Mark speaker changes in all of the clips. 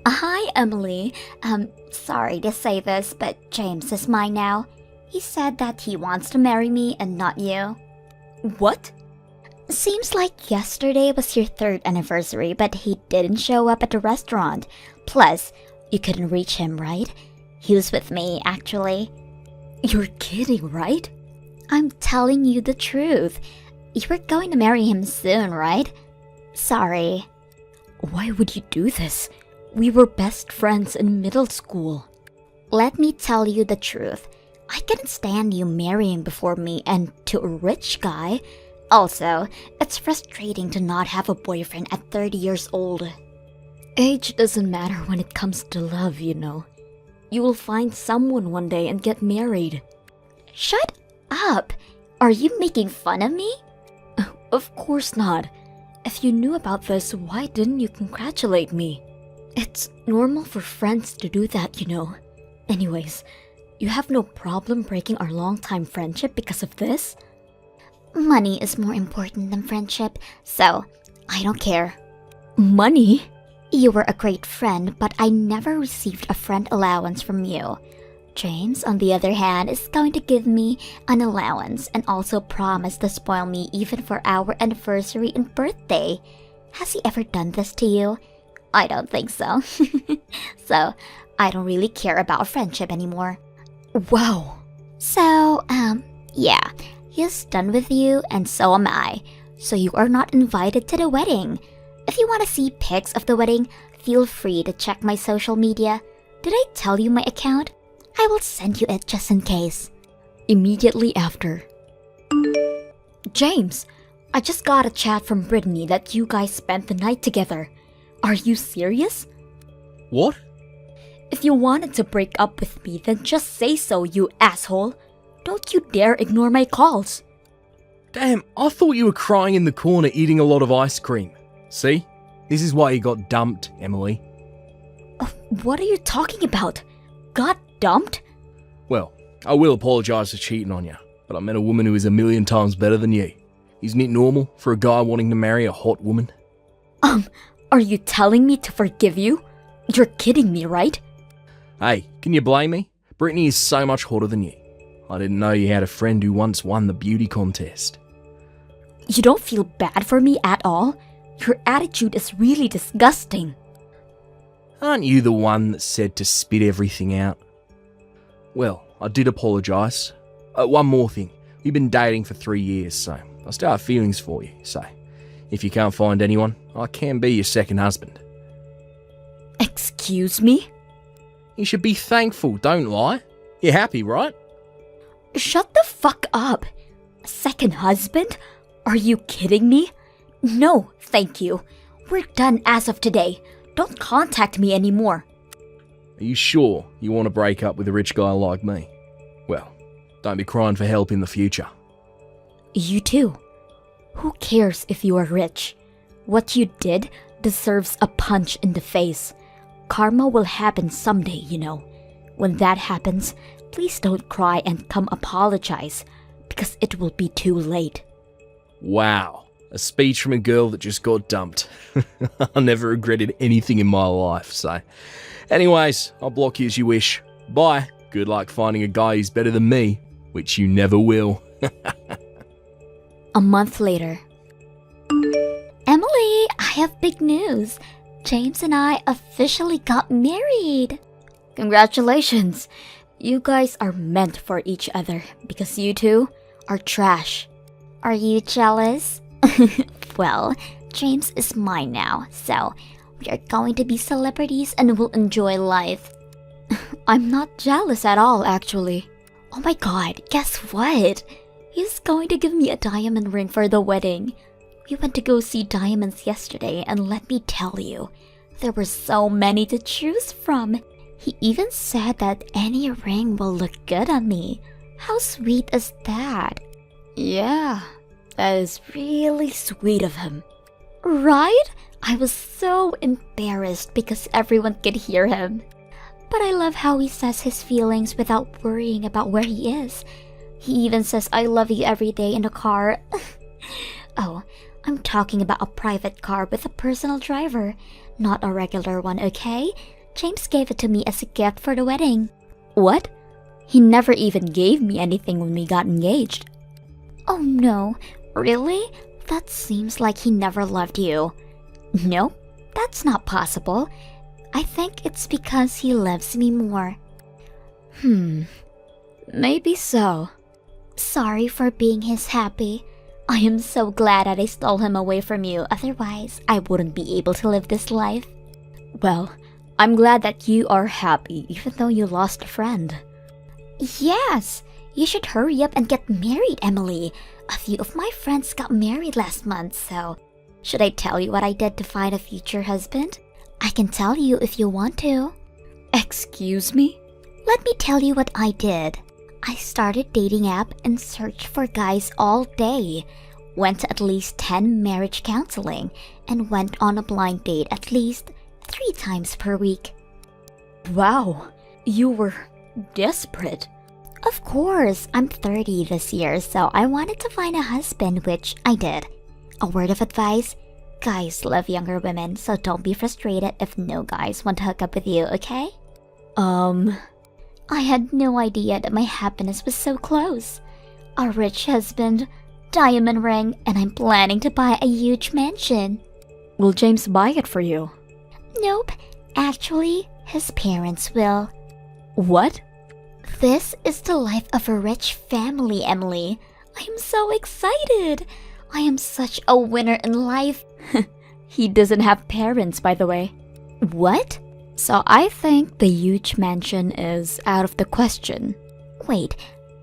Speaker 1: Hi, Emily. Sorry to say this, but James is mine now. He said that he wants to marry me and not you.
Speaker 2: What?
Speaker 1: Seems like yesterday was your third anniversary, but he didn't show up at the restaurant. Plus, you couldn't reach him, right? He was with me, actually.
Speaker 2: You're kidding, right?
Speaker 1: I'm telling you the truth. You were going to marry him soon, right? Sorry.
Speaker 2: Why would you do this? We were best friends in middle school.
Speaker 1: Let me tell you the truth. I couldn't stand you marrying before me and to a rich guy. Also, it's frustrating to not have a boyfriend at 30 years old.
Speaker 2: Age doesn't matter when it comes to love, you know. You will find someone one day and get married.
Speaker 1: Shut up! Are you making fun of me?
Speaker 2: Of course not. If you knew about this, why didn't you congratulate me? It's normal for friends to do that, you know. Anyways, you have no problem breaking our long-time friendship because of this?
Speaker 1: Money is more important than friendship, so I don't care.
Speaker 2: Money?
Speaker 1: You were a great friend, but I never received a friend allowance from you. James, on the other hand, is going to give me an allowance and also promise to spoil me even for our anniversary and birthday. Has he ever done this to you? I don't think so. So, I don't really care about friendship anymore.
Speaker 2: Wow.
Speaker 1: So, yeah, he's done with you and so am I. So you are not invited to the wedding. If you want to see pics of the wedding, feel free to check my social media. Did I tell you my account? I will send you it just in case.
Speaker 2: Immediately after. James, I just got a chat from Brittany that you guys spent the night together. Are you serious?
Speaker 3: What?
Speaker 2: If you wanted to break up with me, then just say so, you asshole. Don't you dare ignore my calls.
Speaker 3: Damn, I thought you were crying in the corner eating a lot of ice cream. See? This is why you got dumped, Emily.
Speaker 2: What are you talking about? Got dumped?
Speaker 3: Well, I will apologise for cheating on you, but I met a woman who is a million times better than you. Isn't it normal for a guy wanting to marry a hot woman?
Speaker 2: Are you telling me to forgive you? You're kidding me, right?
Speaker 3: Hey, can you blame me? Brittany is so much hotter than you. I didn't know you had a friend who once won the beauty contest.
Speaker 2: You don't feel bad for me at all? Your attitude is really disgusting.
Speaker 3: Aren't you the one that said to spit everything out? Well, I did apologise. One more thing. We've been dating for 3 years, so I still have feelings for you. So, if you can't find anyone, I can be your second husband.
Speaker 2: Excuse me?
Speaker 3: You should be thankful, don't lie. You're happy, right?
Speaker 2: Shut the fuck up. Second husband? Are you kidding me? No, thank you. We're done as of today. Don't contact me anymore.
Speaker 3: Are you sure you want to break up with a rich guy like me? Well, don't be crying for help in the future.
Speaker 2: You too. Who cares if you are rich? What you did deserves a punch in the face. Karma will happen someday, you know. When that happens, please don't cry and come apologize, because it will be too late.
Speaker 3: Wow, a speech from a girl that just got dumped. I never regretted anything in my life, so... Anyways, I'll block you as you wish. Bye. Good luck finding a guy who's better than me, which you never will.
Speaker 2: A month later.
Speaker 1: Emily, I have big news. James and I officially got married.
Speaker 2: Congratulations. You guys are meant for each other because you two are trash.
Speaker 1: Are you jealous? Well, James is mine now, so we are going to be celebrities and will enjoy life.
Speaker 2: I'm not jealous at all, actually.
Speaker 1: Oh my god, guess what? He's going to give me a diamond ring for the wedding. We went to go see diamonds yesterday, and let me tell you, there were so many to choose from. He even said that any ring will look good on me. How sweet is that?
Speaker 2: Yeah, that is really sweet of him.
Speaker 1: Right? I was so embarrassed because everyone could hear him. But I love how he says his feelings without worrying about where he is. He even says I love you every day in the car. Oh, I'm talking about a private car with a personal driver. Not a regular one, okay? James gave it to me as a gift for the wedding.
Speaker 2: What? He never even gave me anything when we got engaged.
Speaker 1: Oh no, really? That seems like he never loved you. Nope, that's not possible. I think it's because he loves me more.
Speaker 2: Maybe so.
Speaker 1: Sorry for being his happy. I am so glad that I stole him away from you, otherwise I wouldn't be able to live this life.
Speaker 2: Well, I'm glad that you are happy even though you lost a friend.
Speaker 1: Yes! You should hurry up and get married, Emily. A few of my friends got married last month, so... Should I tell you what I did to find a future husband? I can tell you if you want to.
Speaker 2: Excuse me?
Speaker 1: Let me tell you what I did. I started dating app and searched for guys all day. Went to at least 10 marriage counseling and went on a blind date at least 3 times per week.
Speaker 2: Wow, you were desperate.
Speaker 1: Of course, I'm 30 this year, so I wanted to find a husband, which I did. A word of advice, guys love younger women, so don't be frustrated if no guys want to hook up with you, okay? I had no idea that my happiness was so close. A rich husband, diamond ring, and I'm planning to buy a huge mansion.
Speaker 2: Will James buy it for you?
Speaker 1: Nope, actually, his parents will.
Speaker 2: What?
Speaker 1: This is the life of a rich family, Emily. I am so excited. I am such a winner in life.
Speaker 2: He doesn't have parents, by the way.
Speaker 1: What?
Speaker 2: So I think the huge mansion is out of the question.
Speaker 1: Wait,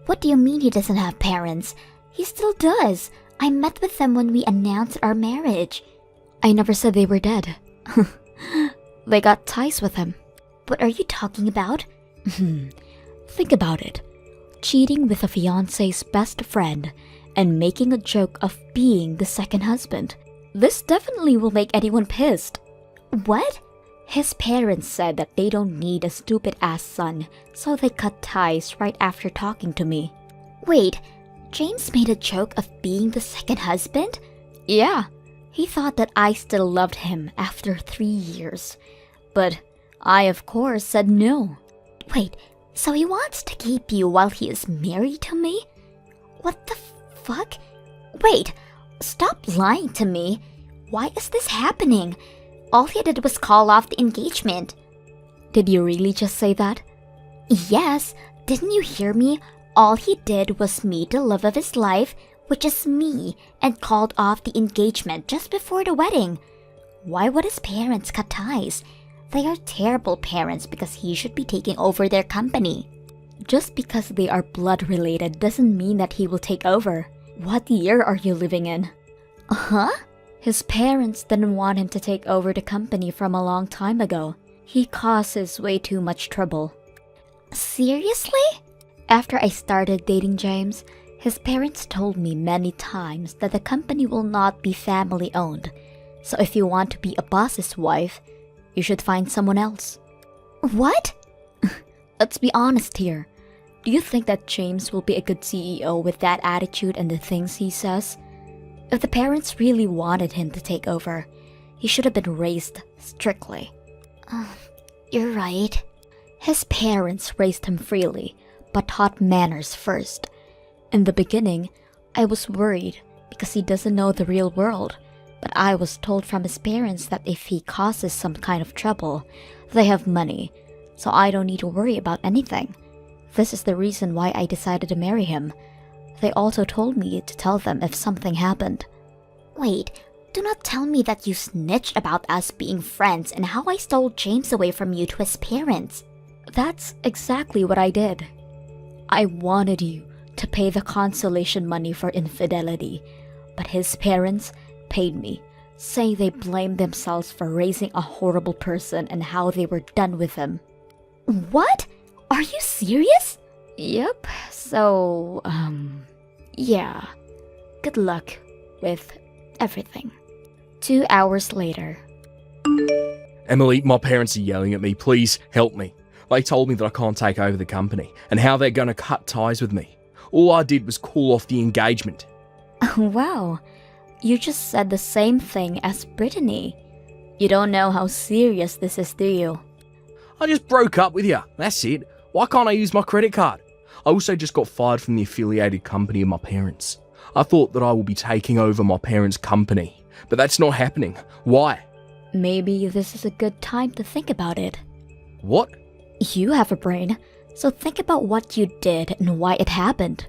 Speaker 1: what do you mean he doesn't have parents? He still does. I met with them when we announced our marriage.
Speaker 2: I never said they were dead. They got ties with him.
Speaker 1: What are you talking about?
Speaker 2: Think about it. Cheating with a fiancé's best friend and making a joke of being the second husband. This definitely will make anyone pissed.
Speaker 1: What?
Speaker 2: His parents said that they don't need a stupid-ass son, so they cut ties right after talking to me.
Speaker 1: Wait, James made a joke of being the second husband?
Speaker 2: Yeah, he thought that I still loved him after 3 years. But I, of course, said no.
Speaker 1: Wait, so he wants to keep you while he is married to me? What the fuck? Wait, stop lying to me. Why is this happening? All he did was call off the engagement.
Speaker 2: Did you really just say that?
Speaker 1: Yes, didn't you hear me? All he did was meet the love of his life, which is me, and called off the engagement just before the wedding. Why would his parents cut ties? They are terrible parents because he should be taking over their company.
Speaker 2: Just because they are blood related doesn't mean that he will take over. What year are you living in?
Speaker 1: Huh?
Speaker 2: His parents didn't want him to take over the company from a long time ago. He causes way too much trouble.
Speaker 1: Seriously?
Speaker 2: After I started dating James, his parents told me many times that the company will not be family owned. So if you want to be a boss's wife, you should find someone else.
Speaker 1: What?
Speaker 2: Let's be honest here. Do you think that James will be a good CEO with that attitude and the things he says? If the parents really wanted him to take over, he should have been raised strictly.
Speaker 1: You're right.
Speaker 2: His parents raised him freely, but taught manners first. In the beginning, I was worried because he doesn't know the real world, but I was told from his parents that if he causes some kind of trouble, they have money, so I don't need to worry about anything. This is the reason why I decided to marry him. They also told me to tell them if something happened.
Speaker 1: Wait, do not tell me that you snitched about us being friends and how I stole James away from you to his parents.
Speaker 2: That's exactly what I did. I wanted you to pay the consolation money for infidelity, but his parents paid me, saying they blamed themselves for raising a horrible person and how they were done with him.
Speaker 1: What? Are you serious?
Speaker 2: Yep, so, yeah. Good luck with everything. 2 hours later.
Speaker 3: Emily, my parents are yelling at me. Please help me. They told me that I can't take over the company and how they're going to cut ties with me. All I did was call off the engagement.
Speaker 2: Wow, you just said the same thing as Brittany. You don't know how serious this is, do you?
Speaker 3: I just broke up with you. That's it. Why can't I use my credit card? I also just got fired from the affiliated company of my parents. I thought that I will be taking over my parents' company, but that's not happening. Why?
Speaker 2: Maybe this is a good time to think about it.
Speaker 3: What?
Speaker 2: You have a brain, so think about what you did and why it happened.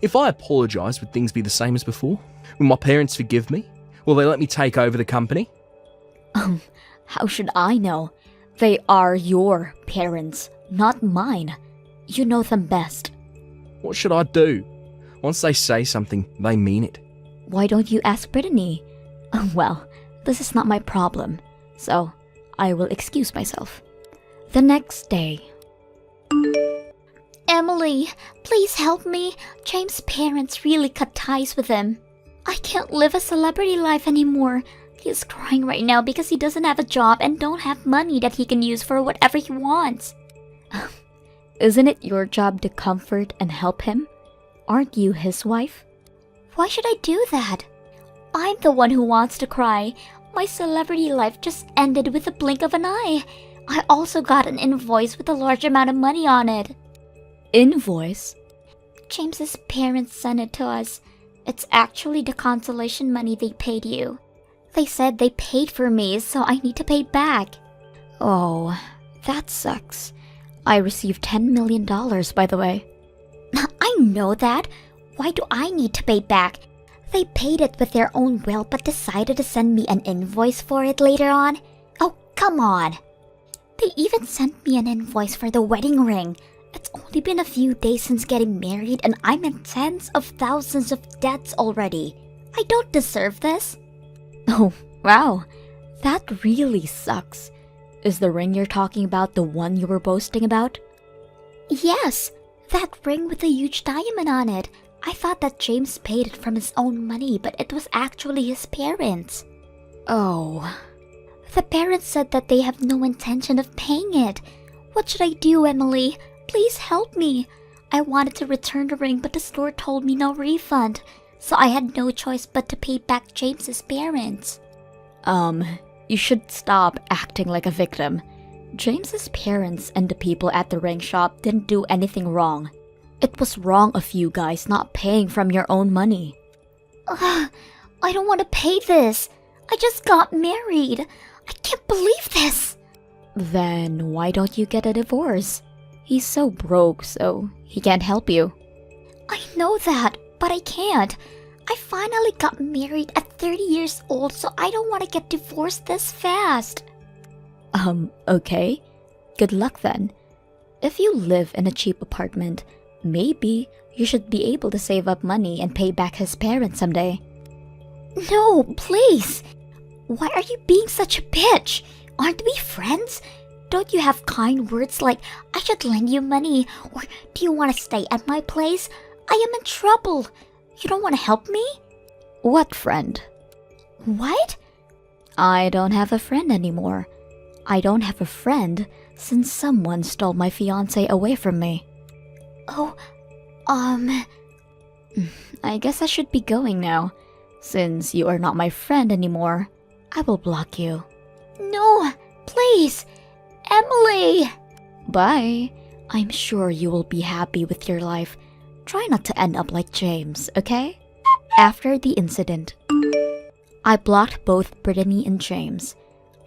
Speaker 3: If I apologise, would things be the same as before? Will my parents forgive me? Will they let me take over the company?
Speaker 2: How should I know? They are your parents, not mine. You know them best.
Speaker 3: What should I do? Once they say something, they mean it.
Speaker 2: Why don't you ask Brittany? Well, this is not my problem, so I will excuse myself. The next day.
Speaker 1: Emily, please help me. James' parents really cut ties with him. I can't live a celebrity life anymore. He's crying right now because he doesn't have a job and don't have money that he can use for whatever he wants.
Speaker 2: Isn't it your job to comfort and help him? Aren't you his wife?
Speaker 1: Why should I do that? I'm the one who wants to cry. My celebrity life just ended with a blink of an eye. I also got an invoice with a large amount of money on it.
Speaker 2: Invoice?
Speaker 1: James's parents sent it to us. It's actually the consolation money they paid you. They said they paid for me, so I need to pay back.
Speaker 2: Oh, that sucks. I received $10 million, by the way.
Speaker 1: I know that. Why do I need to pay back? They paid it with their own will but decided to send me an invoice for it later on. Oh, come on. They even sent me an invoice for the wedding ring. It's only been a few days since getting married and I'm in tens of thousands of debts already. I don't deserve this.
Speaker 2: Oh, wow. That really sucks. Is the ring you're talking about the one you were boasting about?
Speaker 1: Yes, that ring with a huge diamond on it. I thought that James paid it from his own money, but it was actually his parents.
Speaker 2: Oh.
Speaker 1: The parents said that they have no intention of paying it. What should I do, Emily? Please help me. I wanted to return the ring, but the store told me no refund. So I had no choice but to pay back James's parents.
Speaker 2: You should stop acting like a victim. James's parents and the people at the ring shop didn't do anything wrong. It was wrong of you guys not paying from your own money.
Speaker 1: I don't want to pay this. I just got married. I can't believe this.
Speaker 2: Then why don't you get a divorce? He's so broke, so he can't help you.
Speaker 1: I know that, but I can't. I finally got married at 30 years old, so I don't want to get divorced this fast.
Speaker 2: Okay. Good luck then. If you live in a cheap apartment, maybe you should be able to save up money and pay back his parents someday.
Speaker 1: No, please. Why are you being such a bitch? Aren't we friends? Don't you have kind words like, I should lend you money, or do you want to stay at my place? I am in trouble. You don't want to help me?
Speaker 2: What friend?
Speaker 1: What?
Speaker 2: I don't have a friend anymore. I don't have a friend since someone stole my fiancé away from me.
Speaker 1: Oh,
Speaker 2: I guess I should be going now. Since you are not my friend anymore, I will block you.
Speaker 1: No, please. Emily!
Speaker 2: Bye. I'm sure you will be happy with your life. Try not to end up like James, okay? After the incident, I blocked both Brittany and James.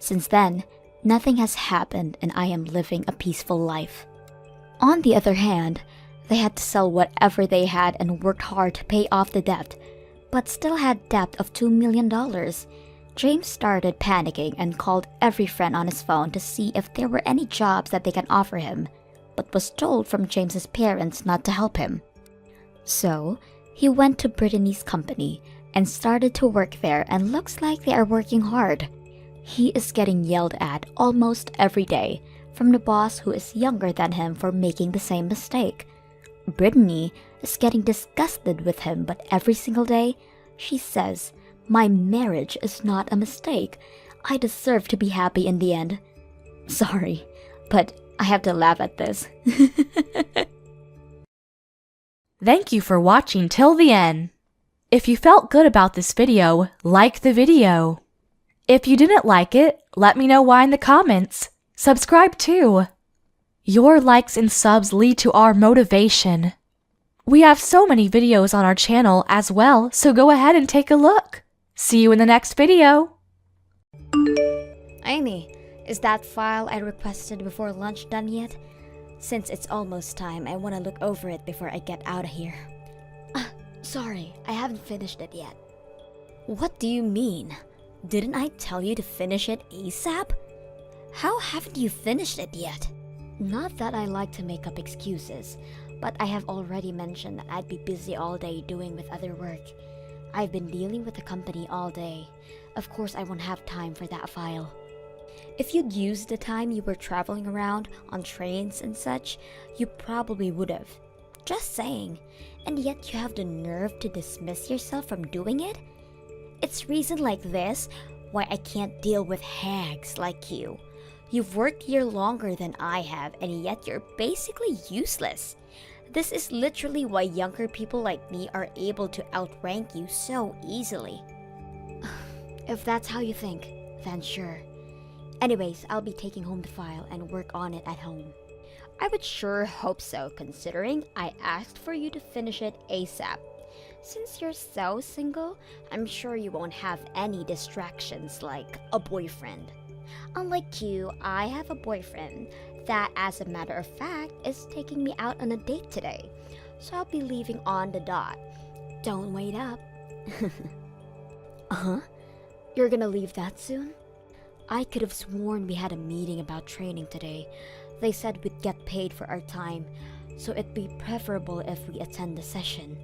Speaker 2: Since then, nothing has happened and I am living a peaceful life. On the other hand, they had to sell whatever they had and worked hard to pay off the debt, but still had debt of $2 million. James started panicking and called every friend on his phone to see if there were any jobs that they can offer him, but was told from James's parents not to help him. So, he went to Brittany's company and started to work there, and looks like they are working hard. He is getting yelled at almost every day from the boss who is younger than him for making the same mistake. Brittany is getting disgusted with him, but every single day, she says, "My marriage is not a mistake. I deserve to be happy in the end." Sorry, but I have to laugh at this.
Speaker 4: Thank you for watching till the end. If you felt good about this video, like the video. If you didn't like it, let me know why in the comments. Subscribe too. Your likes and subs lead to our motivation. We have so many videos on our channel as well, so go ahead and take a look. See you in the next video.
Speaker 2: Amy, is that file I requested before lunch done yet? Since it's almost time, I want to look over it before I get out of here. Sorry, I haven't finished it yet. What do you mean? Didn't I tell you to finish it ASAP? How haven't you finished it yet? Not that I like to make up excuses, but I have already mentioned that I'd be busy all day doing with other work. I've been dealing with the company all day. Of course, I won't have time for that file. If you'd used the time you were traveling around on trains and such, you probably would have. Just saying. And yet you have the nerve to dismiss yourself from doing it? It's reason like this why I can't deal with hags like you. You've worked here longer than I have, and yet you're basically useless. This is literally why younger people like me are able to outrank you so easily. If that's how you think, then sure. Anyways, I'll be taking home the file and work on it at home. I would sure hope so, considering I asked for you to finish it ASAP. Since you're so single, I'm sure you won't have any distractions like a boyfriend. Unlike you, I have a boyfriend that, as a matter of fact, is taking me out on a date today. So I'll be leaving on the dot. Don't wait up. You're gonna leave that soon? I could have sworn we had a meeting about training today. They said we'd get paid for our time, so it'd be preferable if we attend the session.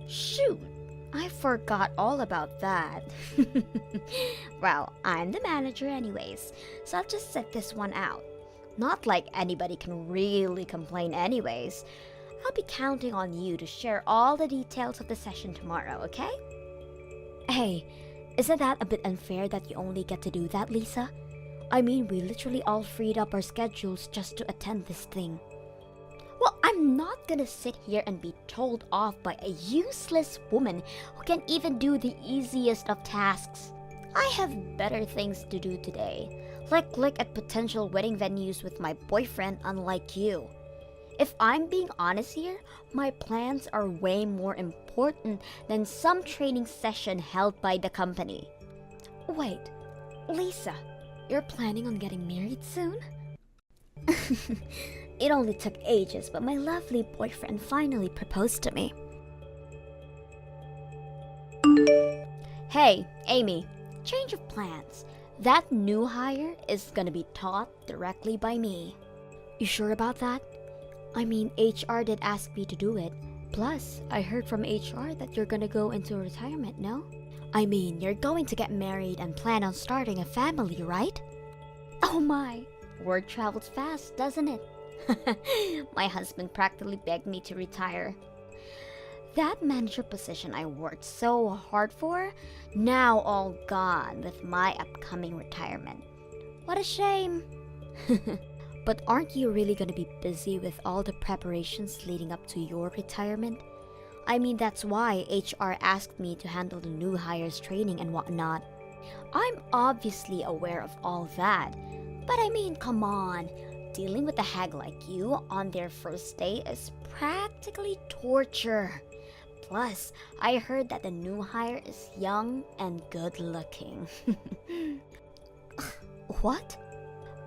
Speaker 2: Shoot, I forgot all about that. Well, I'm the manager anyways, so I'll just set this one out. Not like anybody can really complain anyways. I'll be counting on you to share all the details of the session tomorrow, okay? Hey, isn't that a bit unfair that you only get to do that, Lisa? I mean, we literally all freed up our schedules just to attend this thing. Well, I'm not gonna sit here and be told off by a useless woman who can't even do the easiest of tasks. I have better things to do today, like look at potential wedding venues with my boyfriend, unlike you. If I'm being honest here, my plans are way more important than some training session held by the company. Wait, Lisa, you're planning on getting married soon? It only took ages, but my lovely boyfriend finally proposed to me. Hey, Amy, change of plans. That new hire is gonna be taught directly by me. You sure about that? I mean, HR did ask me to do it. Plus, I heard from HR that you're gonna go into retirement, no? I mean, you're going to get married and plan on starting a family, right? Oh my, word travels fast, doesn't it? My husband practically begged me to retire. That manager position I worked so hard for, now all gone with my upcoming retirement. What a shame. But aren't you really going to be busy with all the preparations leading up to your retirement? I mean, that's why HR asked me to handle the new hires training and whatnot. I'm obviously aware of all that, but I mean, come on. Dealing with a hag like you on their first day is practically torture. Plus, I heard that the new hire is young and good looking. What?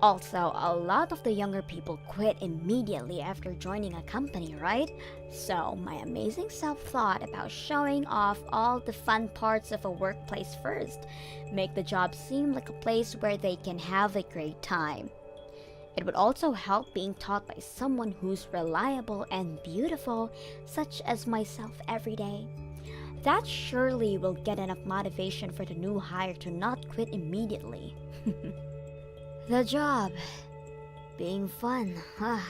Speaker 2: Also, a lot of the younger people quit immediately after joining a company, right? So, my amazing self thought about showing off all the fun parts of a workplace first, make the job seem like a place where they can have a great time. It would also help being taught by someone who's reliable and beautiful, such as myself every day. That surely will get enough motivation for the new hire to not quit immediately. The job being fun, huh?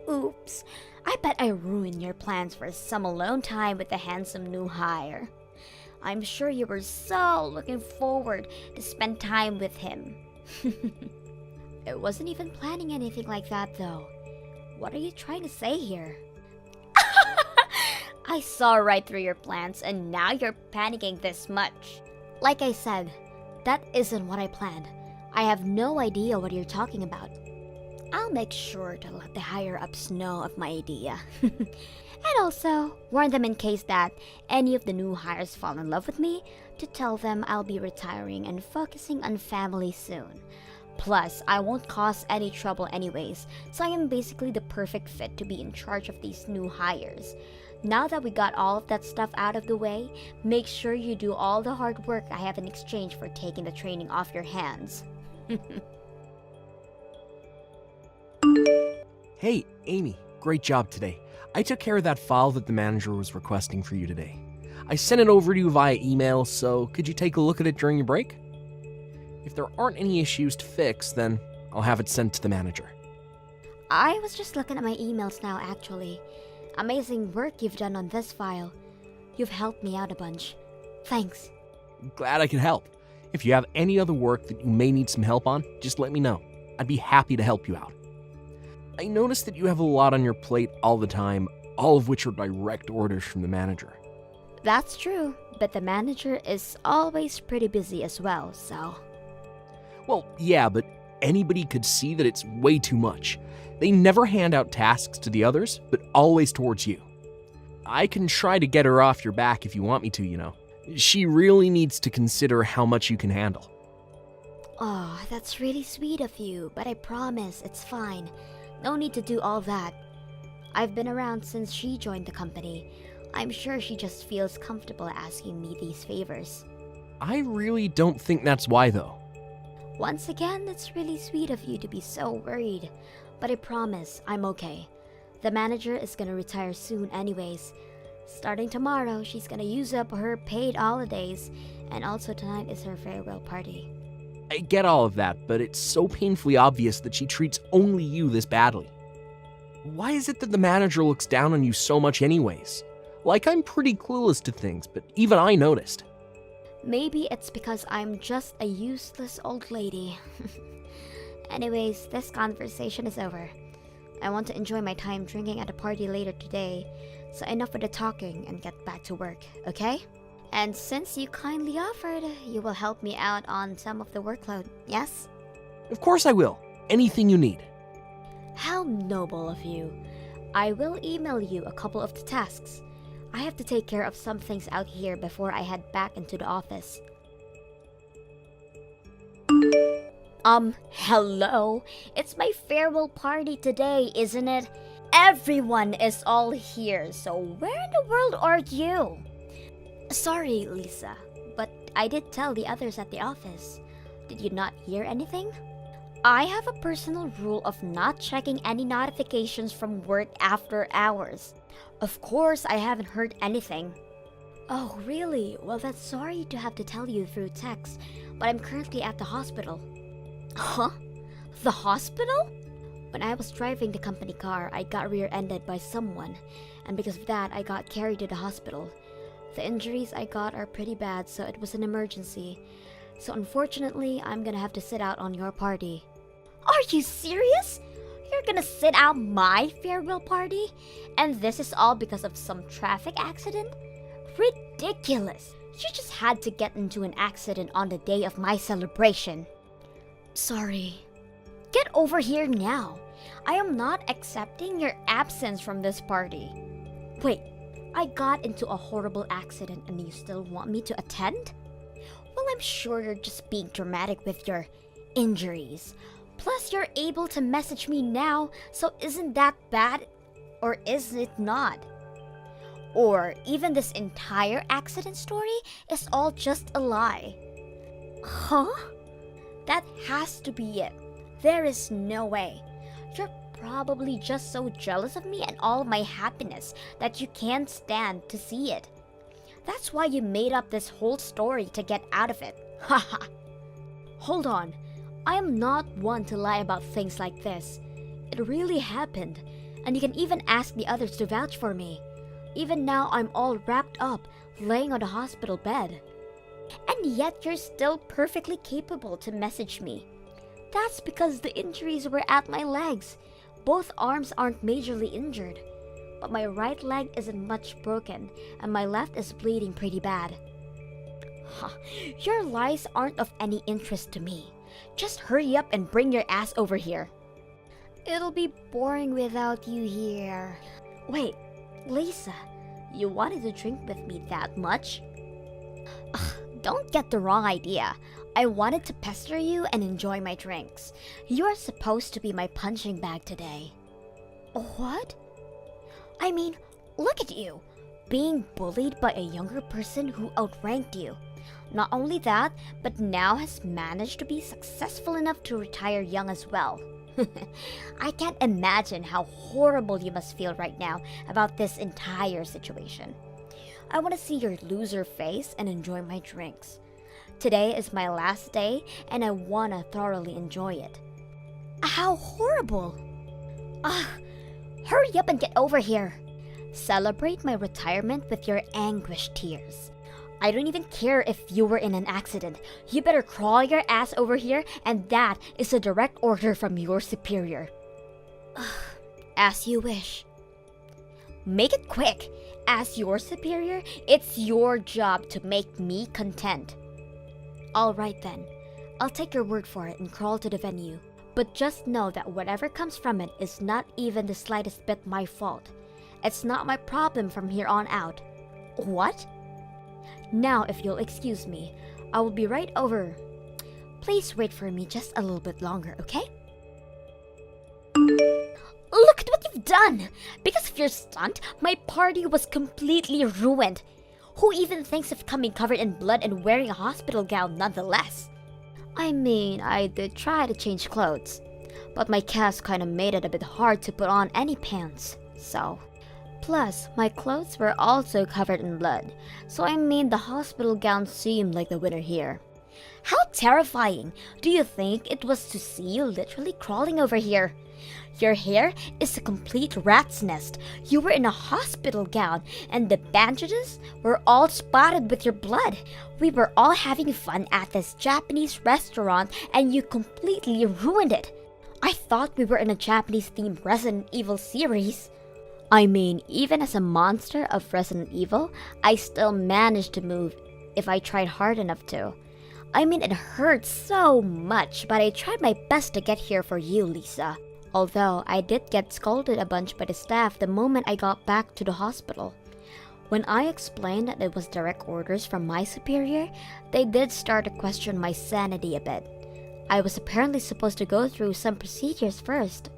Speaker 2: Oops, I bet I ruined your plans for some alone time with the handsome new hire. I'm sure you were so looking forward to spend time with him. I wasn't even planning anything like that though. What are you trying to say here?
Speaker 1: I saw right through your plans and now you're panicking this much. Like I said, that isn't what I planned. I have no idea what you're talking about. I'll make sure to let the higher-ups know of my idea. And also, warn them in case that any of the new hires fall in love with me, to tell them I'll be retiring and focusing on family soon. Plus, I won't cause any trouble anyways, so I am basically the perfect fit to be in charge of these new hires. Now that we got all of that stuff out of the way, make sure you do all the hard work I have in exchange for taking the training off your hands.
Speaker 3: Hey, Amy, great job today. I took care of that file that the manager was requesting for you today. I sent it over to you via email, so could you take a look at it during your break? If there aren't any issues to fix, then I'll have it sent to the manager.
Speaker 1: I was just looking at my emails now, actually. Amazing work you've done on this file. You've helped me out a bunch. Thanks.
Speaker 3: Glad I could help. If you have any other work that you may need some help on, just let me know. I'd be happy to help you out. I noticed that you have a lot on your plate all the time, all of which are direct orders from the manager.
Speaker 1: That's true, but the manager is always pretty busy as well, so...
Speaker 3: Well, yeah, but anybody could see that it's way too much. They never hand out tasks to the others, but always towards you. I can try to get her off your back if you want me to, you know. She really needs to consider how much you can handle.
Speaker 1: Oh, that's really sweet of you, but I promise it's fine. No need to do all that. I've been around since she joined the company. I'm sure she just feels comfortable asking me these favors.
Speaker 3: I really don't think that's why, though.
Speaker 1: Once again, it's really sweet of you to be so worried. But I promise, I'm okay. The manager is gonna retire soon anyways. Starting tomorrow, she's gonna use up her paid holidays, and also tonight is her farewell party.
Speaker 3: I get all of that, but it's so painfully obvious that she treats only you this badly. Why is it that the manager looks down on you so much anyways? Like, I'm pretty clueless to things, but even I noticed.
Speaker 1: Maybe it's because I'm just a useless old lady. Anyways, this conversation is over. I want to enjoy my time drinking at a party later today, so enough with the talking and get back to work, okay? And since you kindly offered, you will help me out on some of the workload, yes?
Speaker 3: Of course I will. Anything you need.
Speaker 1: How noble of you. I will email you a couple of the tasks. I have to take care of some things out here before I head back into the office. Hello? It's my farewell party today, isn't it? Everyone is all here, so where in the world are you? Sorry, Lisa, but I did tell the others at the office. Did you not hear anything? I have a personal rule of not checking any notifications from work after hours. Of course, I haven't heard anything. Oh, really? Well, that's sorry to have to tell you through text, but I'm currently at the hospital. Huh? The hospital? When I was driving the company car, I got rear-ended by someone, and because of that, I got carried to the hospital. The injuries I got are pretty bad, so it was an emergency. So unfortunately, I'm gonna have to sit out on your party. Are you serious? You're gonna sit out my farewell party? And this is all because of some traffic accident? Ridiculous! You just had to get into an accident on the day of my celebration. Sorry. Get over here now. I am not accepting your absence from this party. Wait, I got into a horrible accident and you still want me to attend? Well, I'm sure you're just being dramatic with your injuries. Plus, you're able to message me now, so isn't that bad? Or is it not? Or even this entire accident story is all just a lie. Huh? That has to be it. There is no way. You're probably just so jealous of me and all my happiness that you can't stand to see it. That's why you made up this whole story to get out of it. Haha. Hold on. I am not one to lie about things like this. It really happened, and you can even ask the others to vouch for me. Even now, I'm all wrapped up, laying on the hospital bed. And yet you're still perfectly capable to message me. That's because the injuries were at my legs. Both arms aren't majorly injured. but my right leg isn't much broken, and my left is bleeding pretty bad. Huh. Your lies aren't of any interest to me. Just hurry up and bring your ass over here. It'll be boring without you here. Wait, Lisa, you wanted to drink with me that much? Ugh, don't get the wrong idea. I wanted to pester you and enjoy my drinks. You're supposed to be my punching bag today. What? I mean, look at you, being bullied by a younger person who outranked you. Not only that, but now has managed to be successful enough to retire young as well. I can't imagine how horrible you must feel right now about this entire situation. I want to see your loser face and enjoy my drinks. Today is my last day, and I want to thoroughly enjoy it. How horrible! Hurry up and get over here. Celebrate my retirement with your anguished tears. I don't even care if you were in an accident. You better crawl your ass over here, and that is a direct order from your superior. As you wish. Make it quick. As your superior, it's your job to make me content. Alright then. I'll take your word for it and crawl to the venue. But just know that whatever comes from it is not even the slightest bit my fault. It's not my problem from here on out. What? Now, if you'll excuse me, I will be right over. Please wait for me just a little bit longer, okay? Look at what you've done! Because of your stunt, my party was completely ruined. Who even thinks of coming covered in blood and wearing a hospital gown nonetheless? I mean, I did try to change clothes, but my cast kinda made it a bit hard to put on any pants, so... Plus, my clothes were also covered in blood, so I made the hospital gown seem like the winner here. How terrifying! Do you think it was to see you literally crawling over here? Your hair is a complete rat's nest. You were in a hospital gown, and the bandages were all spotted with your blood. We were all having fun at this Japanese restaurant, and you completely ruined it. I thought we were in a Japanese-themed Resident Evil series. I mean, even as a monster of Resident Evil, I still managed to move if I tried hard enough to. I mean, it hurts so much, but I tried my best to get here for you, Lisa. Although, I did get scolded a bunch by the staff the moment I got back to the hospital. When I explained that it was direct orders from my superior, they did start to question my sanity a bit. I was apparently supposed to go through some procedures first.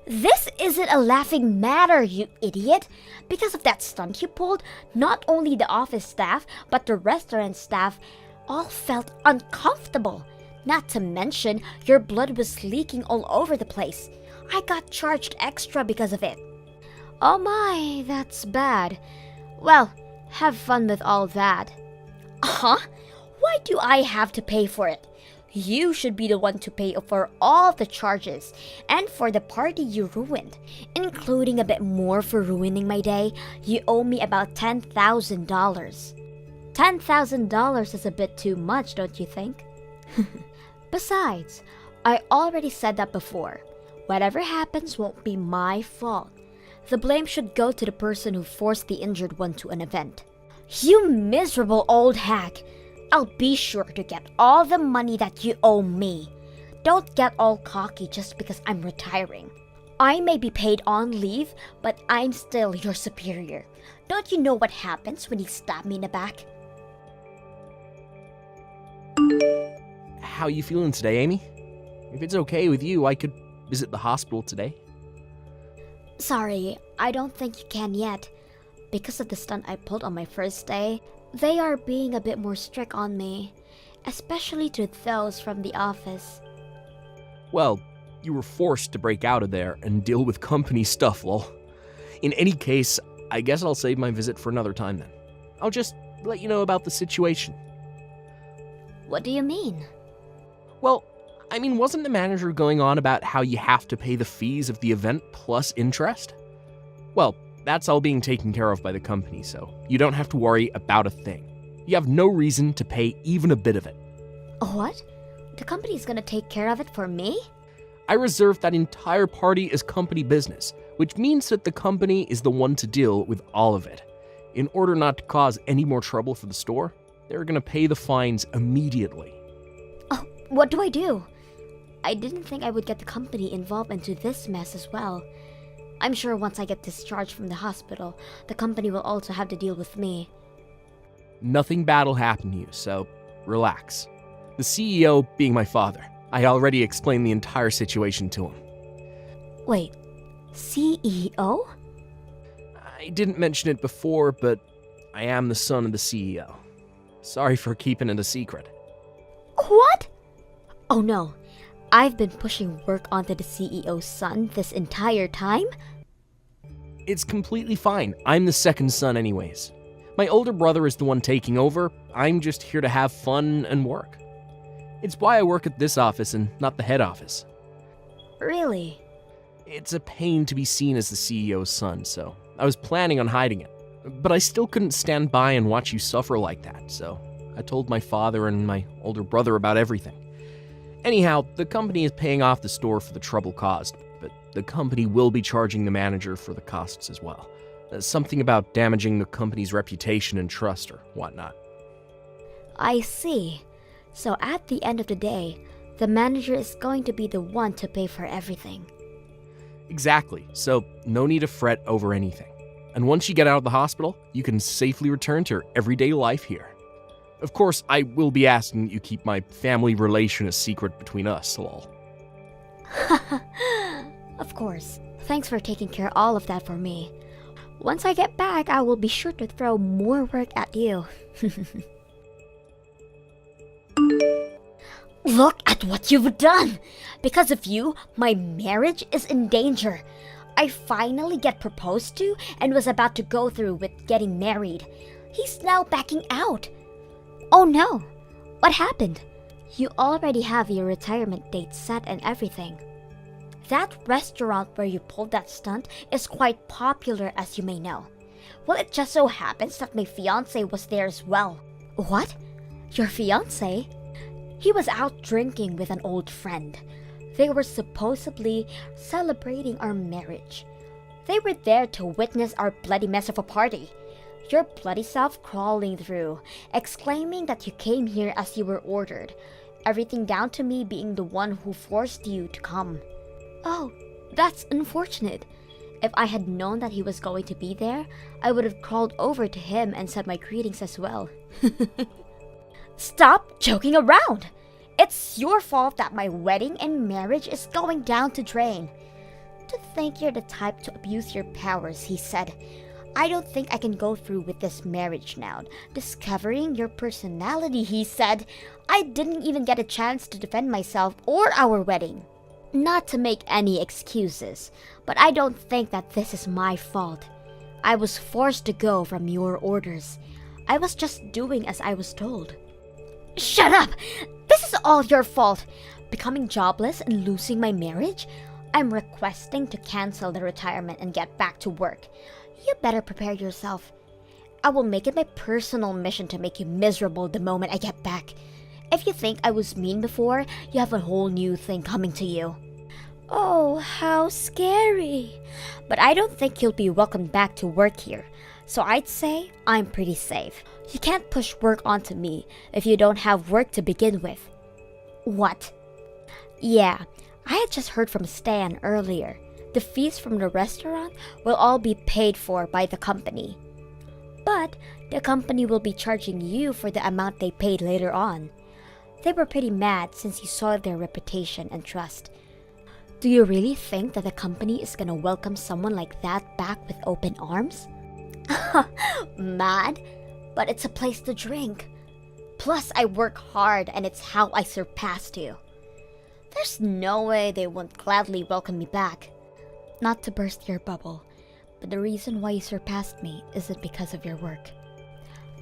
Speaker 1: This isn't a laughing matter, you idiot! Because of that stunt you pulled, not only the office staff, but the restaurant staff all felt uncomfortable. Not to mention, your blood was leaking all over the place. I got charged extra because of it. Oh my, that's bad. Well, have fun with all that. Huh? Why do I have to pay for it? You should be the one to pay for all the charges and for the party you ruined, including a bit more for ruining my day. You owe me about $10,000. $10,000 is a bit too much, don't you think? Besides, I already said that before. Whatever happens won't be my fault. The blame should go to the person who forced the injured one to an event. You miserable old hack! I'll be sure to get all the money that you owe me. Don't get all cocky just because I'm retiring. I may be paid on leave, but I'm still your superior. Don't you know what happens when you stab me in the back?
Speaker 3: How you feeling today, Amy? If it's okay with you, I could visit the hospital today.
Speaker 1: Sorry, I don't think you can yet. Because of the stunt I pulled on my first day, they are being a bit more strict on me, especially to those from the office.
Speaker 3: Well, you were forced to break out of there and deal with company stuff, lol. In any case, I guess I'll save my visit for another time then. I'll just let you know about the situation.
Speaker 1: What do you mean?
Speaker 3: Well, I mean, wasn't the manager going on about how you have to pay the fees of the event plus interest? Well, that's all being taken care of by the company, so you don't have to worry about a thing. You have no reason to pay even a bit of it.
Speaker 1: What? The company's gonna take care of it for me?
Speaker 3: I reserved that entire party as company business, which means that the company is the one to deal with all of it. In order not to cause any more trouble for the store, they're going to pay the fines immediately.
Speaker 2: Oh, what do I do? I didn't think I would get the company involved into this mess as well. I'm sure once I get discharged from the hospital, the company will also have to deal with me.
Speaker 3: Nothing bad will happen to you, so relax. The CEO being my father, I already explained the entire situation to him.
Speaker 2: Wait, CEO?
Speaker 3: I didn't mention it before, but I am the son of the CEO. Sorry for keeping it a secret.
Speaker 2: What? Oh no, I've been pushing work onto the CEO's son this entire time?
Speaker 3: It's completely fine. I'm the second son anyways. My older brother is the one taking over. I'm just here to have fun and work. It's why I work at this office and not the head office.
Speaker 2: Really?
Speaker 3: It's a pain to be seen as the CEO's son, so I was planning on hiding it. But I still couldn't stand by and watch you suffer like that, so I told my father and my older brother about everything. Anyhow, the company is paying off the store for the trouble caused, but the company will be charging the manager for the costs as well. Something about damaging the company's reputation and trust or whatnot.
Speaker 2: I see. So at the end of the day, the manager is going to be the one to pay for everything.
Speaker 3: Exactly, so no need to fret over anything. And once you get out of the hospital, you can safely return to your everyday life here. Of course, I will be asking that you keep my family relation a secret between us, lol.
Speaker 2: Of course. Thanks for taking care of all of that for me. Once I get back, I will be sure to throw more work at you. Look at what you've done! Because of you, my marriage is in danger. I finally get proposed to and was about to go through with getting married. He's now backing out. Oh no! What happened? You already have your retirement date set and everything. That restaurant where you pulled that stunt is quite popular, as you may know. Well, it just so happens that my fiancé was there as well. What? Your fiancé? He was out drinking with an old friend. They were supposedly celebrating our marriage. They were there to witness our bloody mess of a party. Your bloody self crawling through, exclaiming that you came here as you were ordered. Everything down to me being the one who forced you to come. Oh, that's unfortunate. If I had known that he was going to be there, I would have crawled over to him and said my greetings as well. Stop joking around! It's your fault that my wedding and marriage is going down the drain. To think you're the type to abuse your powers, he said. I don't think I can go through with this marriage now. Discovering your personality, he said. I didn't even get a chance to defend myself or our wedding. Not to make any excuses, but I don't think that this is my fault. I was forced to go from your orders. I was just doing as I was told. Shut up! This is all your fault. Becoming jobless and losing my marriage? I'm requesting to cancel the retirement and get back to work. You better prepare yourself. I will make it my personal mission to make you miserable the moment I get back. If you think I was mean before, you have a whole new thing coming to you. Oh, how scary. But I don't think you'll be welcomed back to work here. So I'd say I'm pretty safe. You can't push work onto me if you don't have work to begin with. What? Yeah, I had just heard from Stan earlier. The fees from the restaurant will all be paid for by the company. But the company will be charging you for the amount they paid later on. They were pretty mad since you soiled their reputation and trust. Do you really think that the company is gonna welcome someone like that back with open arms? Mad? But it's a place to drink. Plus, I work hard and it's how I surpassed you. There's no way they won't gladly welcome me back. Not to burst your bubble, but the reason why you surpassed me isn't because of your work.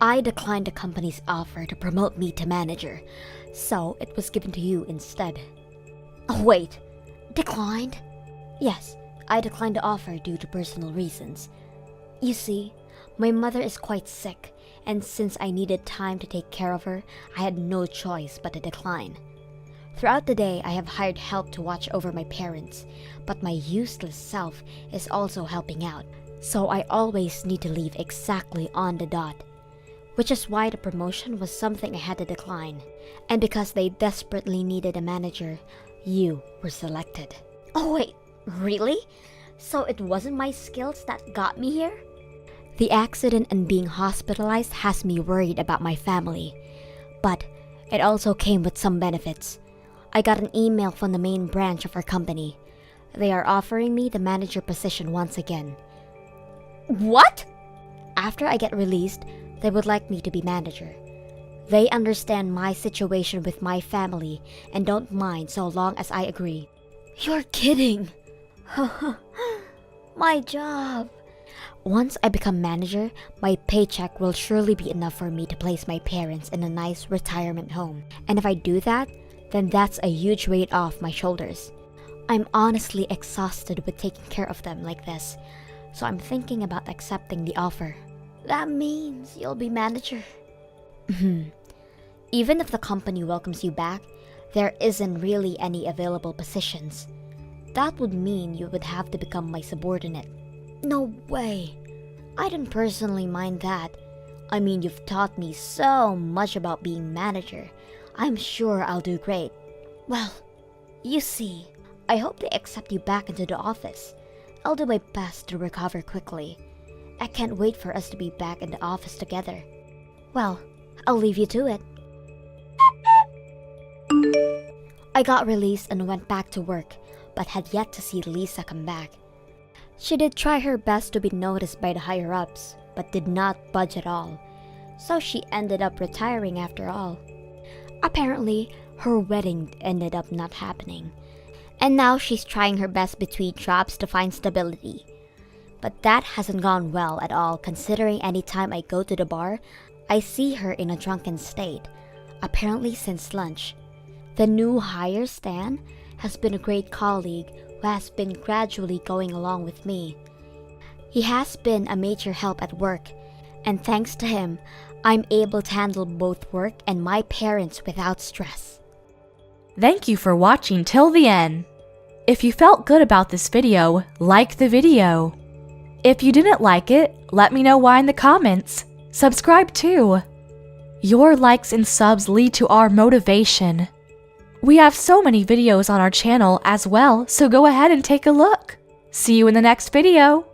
Speaker 2: I declined the company's offer to promote me to manager, so it was given to you instead. Oh, wait. Declined? Yes, I declined the offer due to personal reasons. You see, my mother is quite sick, and since I needed time to take care of her, I had no choice but to decline. Throughout the day, I have hired help to watch over my parents, but my useless self is also helping out, so I always need to leave exactly on the dot. Which is why the promotion was something I had to decline. And because they desperately needed a manager, you were selected.
Speaker 1: Oh wait, really? So it wasn't my skills that got me here?
Speaker 2: The accident and being hospitalized has me worried about my family, but it also came with some benefits. I got an email from the main branch of our company. They are offering me the manager position once again.
Speaker 1: What?
Speaker 2: After I get released, they would like me to be manager. They understand my situation with my family and don't mind so long as I agree.
Speaker 1: You're kidding. My job.
Speaker 2: Once I become manager, my paycheck will surely be enough for me to place my parents in a nice retirement home. And if I do that, then that's a huge weight off my shoulders. I'm honestly exhausted with taking care of them like this, so I'm thinking about accepting the offer.
Speaker 1: That means you'll be manager.
Speaker 2: Even if the company welcomes you back, there isn't really any available positions. That would mean you would have to become my subordinate.
Speaker 1: No way.
Speaker 2: I don't personally mind that. I mean, you've taught me so much about being manager. I'm sure I'll do great.
Speaker 1: Well, you see.
Speaker 2: I hope they accept you back into the office. I'll do my best to recover quickly. I can't wait for us to be back in the office together. Well, I'll leave you to it. I got released and went back to work, but had yet to see Lisa come back. She did try her best to be noticed by the higher-ups, but did not budge at all. So she ended up retiring after all. Apparently, her wedding ended up not happening. And now she's trying her best between jobs to find stability. But that hasn't gone well at all, considering any time I go to the bar, I see her in a drunken state, apparently since lunch. The new hire, Stan, has been a great colleague who has been gradually going along with me. He has been a major help at work, and thanks to him, I'm able to handle both work and my parents without stress.
Speaker 4: Thank you for watching till the end. If you felt good about this video, like the video. If you didn't like it, let me know why in the comments. Subscribe too. Your likes and subs lead to our motivation. We have so many videos on our channel as well, so go ahead and take a look. See you in the next video.